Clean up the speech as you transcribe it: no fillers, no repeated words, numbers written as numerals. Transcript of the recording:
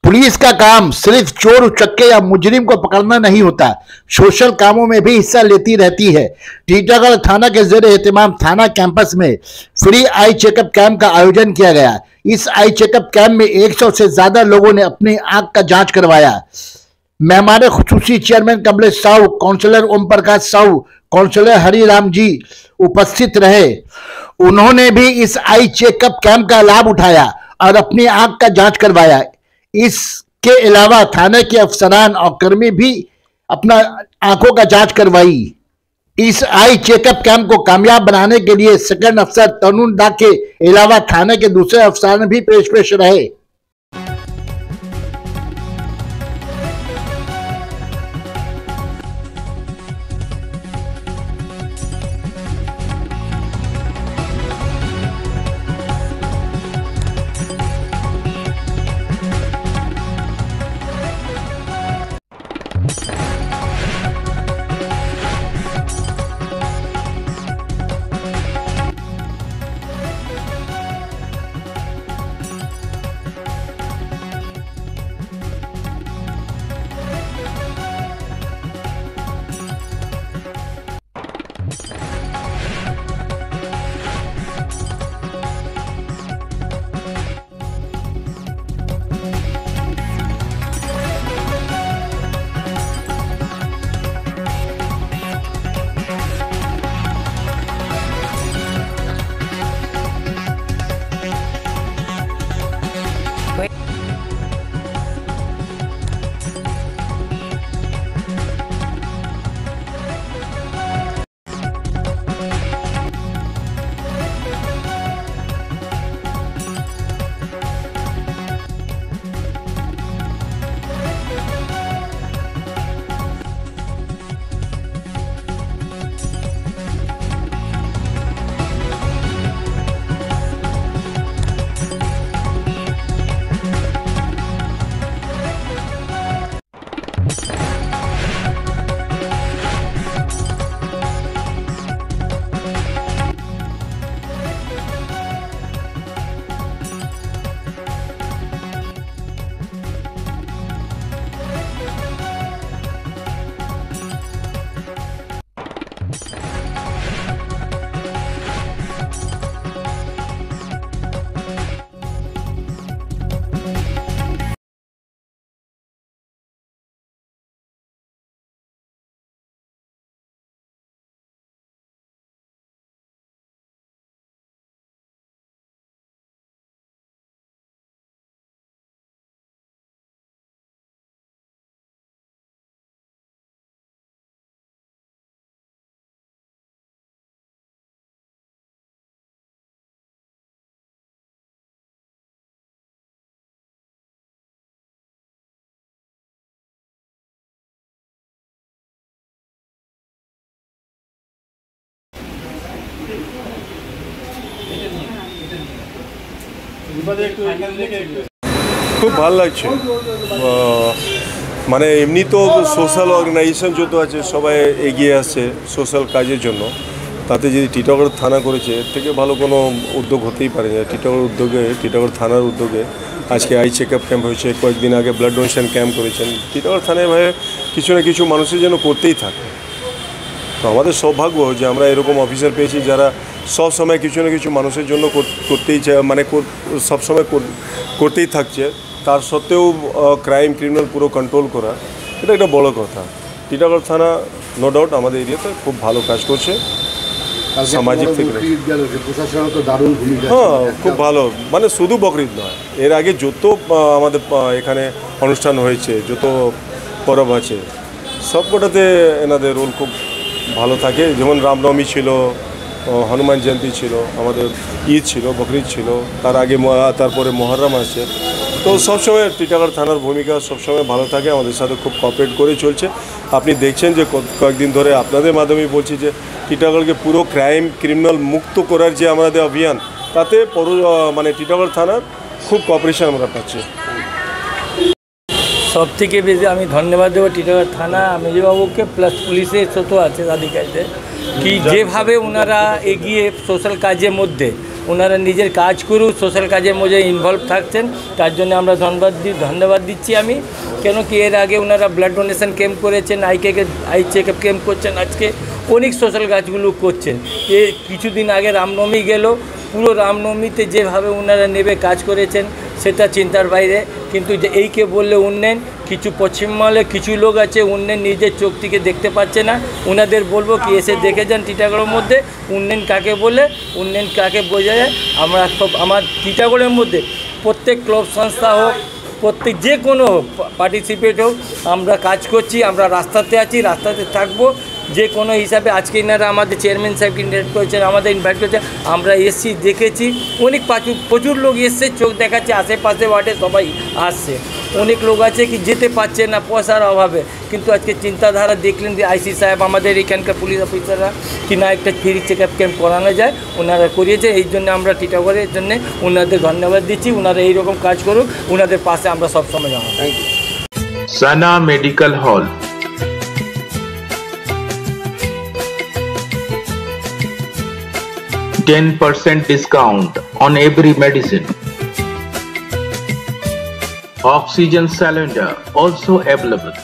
Police का काम सिर्फ चोर उचक्के या मुजरिम को पकड़ना नहीं होता, सोशल कामों में भी हिस्सा लेती रहती है। टीटागढ़ थाना के जेर एहतमाम थाना कैंपस में फ्री आई चेकअप कैंप का आयोजन किया गया। इस आई चेकअप कैंप में 100 से ज्यादा लोगों ने अपनी आंख का जांच करवाया। मेहमान खुसूसी chairman Kamlesh Sahu, counsellor Om Prakash Sahu, counsellor Hariram जी उपस्थित रहे। उन्होंने भी इस आई चेकअप कैंप का लाभ उठाया और अपनी आंख का जांच करवाया। इसके अलावा थाने के अफसरान और कर्मी भी अपना आंखों का जांच करवाई। इस आई चेकअप कैंप को कामयाब बनाने के लिए सेकंड अफसर तनुन डा के अलावा थाने के दूसरे अफसरान भी पेश रहे। খুব ভালো লাগছে। মানে এমনি তো সোশ্যাল অর্গানাইজেশন যত আছে সবাই এগিয়ে আসছে সোশ্যাল কাজের জন্য, তাতে যদি টিটাগড় থানা করেছে এর থেকে ভালো কোনো উদ্যোগ হতেই পারে না। টিটাগড় থানার উদ্যোগে আজকে আই চেকআপ ক্যাম্প হয়েছে, কয়েকদিন আগে ব্লাড ডোনেশন ক্যাম্প করেছেন। টিটাগড় থানায় ভাই কিছু না কিছু মানুষের জন্য করতেই থাকে। তো আমাদের সৌভাগ্য যে আমরা এরকম অফিসার পেয়েছি যারা সব সময় কিছু না কিছু মানুষের জন্য করতেই চায়, মানে সব সময় করতেই থাকছে। তার সত্ত্বেও ক্রাইম ক্রিমিনাল পুরো কন্ট্রোল করা, এটা একটা বড় কথা। টিটাগড় থানা নো ডাউট আমাদের এরিয়াতে খুব ভালো কাজ করছে সামাজিক থেকে। হ্যাঁ, খুব ভালো। মানে শুধু বকরিদ নয়, এর আগে যত আমাদের এখানে অনুষ্ঠান হয়েছে, যত পরব আছে সবকটাতে এনাদের রোল খুব ভালো থাকে। যেমন রামনবমী ছিল, হনুমান জয়ন্তী ছিল, আমাদের ঈদ ছিল, বকরিদ ছিল, তার আগে তারপরে মহরম আছে। তো সবসময় টিটাগড় থানার ভূমিকা সবসময় ভালো থাকে, আমাদের সাথে খুব কোঅপারেট করে চলছে। আপনি দেখছেন যে কয়েকদিন ধরে আপনাদের মাধ্যমে বলছি যে টিটাগড়কে পুরো ক্রাইম ক্রিমিনাল মুক্ত করার যে আমাদের অভিযান, তাতে মানে টিটাগড় থানার খুব কোঅপারেশন আমরা পাচ্ছি। সবথেকে বেশি আমি ধন্যবাদ দেবো টিটাগড় থানা মেজবাবুকে, প্লাস পুলিশের যত আছে আধিকারিকদের, কি যেভাবে ওনারা এগিয়ে সোশ্যাল কাজের মধ্যে ওনারা নিজের কাজ করুক, সোশ্যাল কাজের মধ্যে ইনভলভ থাকছেন, তার জন্য আমরা ধন্যবাদ দিচ্ছি আমি। কেন কি এর আগে ওনারা ব্লাড ডোনেশন ক্যাম্প করেছেন, আই চেকআপ ক্যাম্প করছেন, আজকে অনেক সোশ্যাল কাজগুলো করছেন। কিছুদিন আগে রামনবমী গেল, পুরো রামনবমীতে যেভাবে ওনারা নেবে কাজ করেছেন সেটা চিন্তার বাইরে। কিন্তু এইকে বললে উন্নয়ন, কিছু পশ্চিমবঙ্গে কিছু লোক আছে উন্নয়ন নিজের চোখ থেকে দেখতে পাচ্ছে না, ওনাদের বলবো কি এসে দেখে যান টিটাগড়ের মধ্যে উন্নয়ন কাকে বলে, উন্নয়ন কাকে বোঝা যায়। আমরা সব আমার টিটাগড়ের মধ্যে প্রত্যেক ক্লাব সংস্থা হোক, প্রত্যেক যে কোনো পার্টিসিপেট হোক, আমরা কাজ করছি, আমরা রাস্তাতে আছি, রাস্তাতে থাকবো যে কোনো হিসাবে। আজকে এনারা আমাদের চেয়ারম্যান সাহেবকে ইনভাইট করেছেন, আমাদের ইনভাইট করেছেন, আমরা এসছি, দেখেছি, অনেক প্রচুর লোক এসছে, চোখ দেখাচ্ছে, আশেপাশে ওয়ার্ডে সবাই আসছে। অনেক লোক আছে কি যেতে পারছে না পয়সার অভাবে, কিন্তু আজকে চিন্তাধারা দেখলেন যে আইসি সাহেব, আমাদের এখানকার পুলিশ অফিসাররা কি না একটা ফ্রি চেক আপ ক্যাম্প করানো যায়, ওনারা করিয়েছে। এই জন্য আমরা টিটাগড়ের জন্য ওনাদের ধন্যবাদ দিচ্ছি। ওনারা এইরকম কাজ করুক, ওনাদের পাশে আমরা সবসময় যাবো। Thank you. Sana medical hall, 10% discount on every medicine. Oxygen cylinder also available.